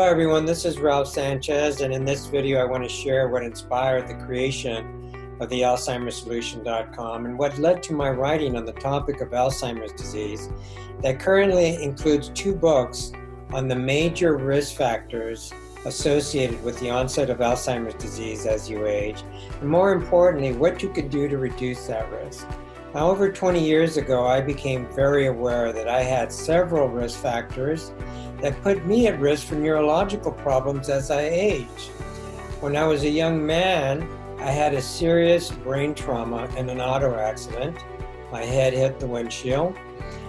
everyone, this is Ralph Sanchez, and in this video I want to share what inspired the creation of the AlzheimersSolution.com and what led to my writing on the topic of Alzheimer's disease that currently includes 2 books on the major risk factors associated with the onset of Alzheimer's disease as you age, and more importantly, what you can do to reduce that risk. Now, over 20 years ago, I became very aware that I had several risk factors that put me at risk for neurological problems as I aged. When I was a young man, I had a serious brain trauma in an auto accident. My head hit the windshield.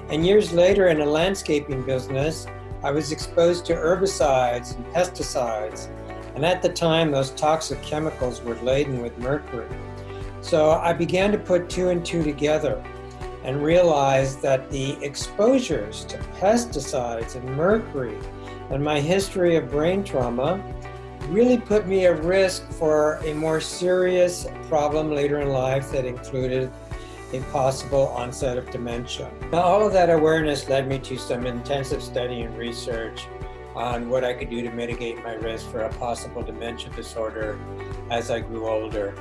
And years later, in a landscaping business, I was exposed to herbicides and pesticides. And at the time, those toxic chemicals were laden with mercury. So I began to put 2 and 2 together and realized that the exposures to pesticides and mercury and my history of brain trauma really put me at risk for a more serious problem later in life that included a possible onset of dementia. Now, all of that awareness led me to some intensive study and research on what I could do to mitigate my risk for a possible dementia disorder as I grew older.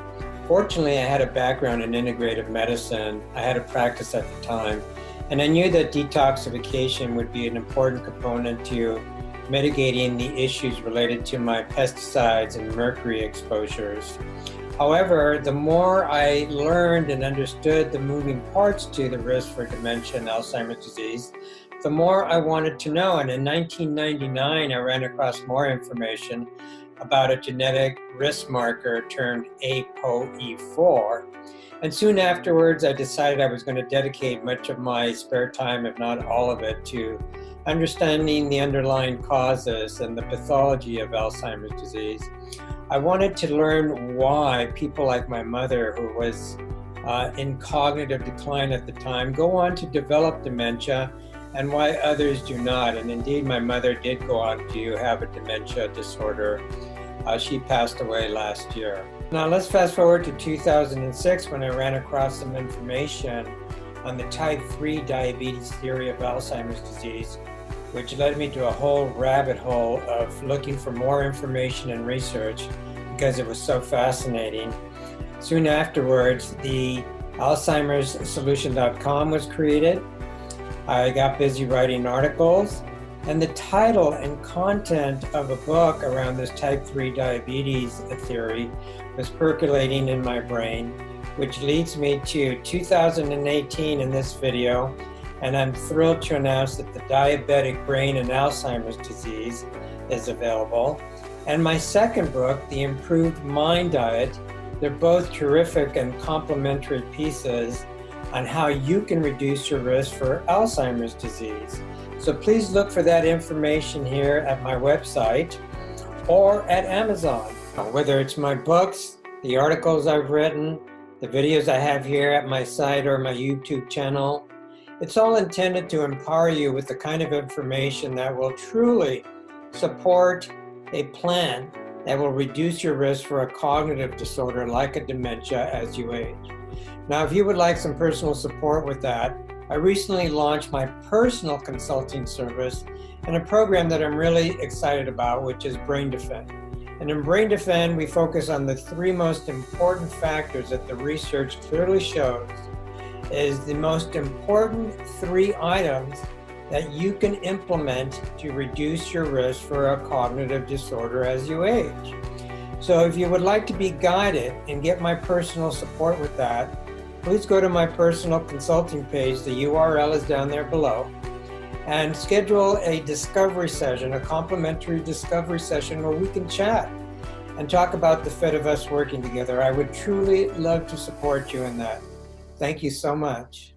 Fortunately, I had a background in integrative medicine. I had a practice at the time, and I knew that detoxification would be an important component to mitigating the issues related to my pesticides and mercury exposures. However, the more I learned and understood the moving parts to the risk for dementia and Alzheimer's disease, the more I wanted to know. And in 1999, I ran across more information about a genetic risk marker termed ApoE4. And soon afterwards, I decided I was going to dedicate much of my spare time, if not all of it, to understanding the underlying causes and the pathology of Alzheimer's disease. I wanted to learn why people like my mother, who was in cognitive decline at the time, go on to develop dementia, and why others do not. And indeed, my mother did go on to have a dementia disorder. She passed away last year. Now let's fast forward to 2006 when I ran across some information on the type 3 diabetes theory of Alzheimer's disease, which led me to a whole rabbit hole of looking for more information and research because it was so fascinating. Soon afterwards, the Alzheimer's Solution.com was created. I got busy writing articles, and the title and content of a book around this type 3 diabetes theory was percolating in my brain, which leads me to 2018 in this video, and I'm thrilled to announce that the Diabetic Brain and Alzheimer's Disease is available. And my second book, The Improved Mind Diet, they're both terrific and complementary pieces on how you can reduce your risk for Alzheimer's disease. So please look for that information here at my website or at Amazon. Whether it's my books, the articles I've written, the videos I have here at my site or my YouTube channel, it's all intended to empower you with the kind of information that will truly support a plan that will reduce your risk for a cognitive disorder like a dementia as you age. Now, if you would like some personal support with that, I recently launched my personal consulting service and a program that I'm really excited about, which is Brain Defend. And in Brain Defend, we focus on the 3 most important factors that the research clearly shows is the most important 3 items that you can implement to reduce your risk for a cognitive disorder as you age. So if you would like to be guided and get my personal support with that, please go to my personal consulting page. The URL is down there below, and schedule a discovery session, a complimentary discovery session where we can chat and talk about the fit of us working together. I would truly love to support you in that. Thank you so much.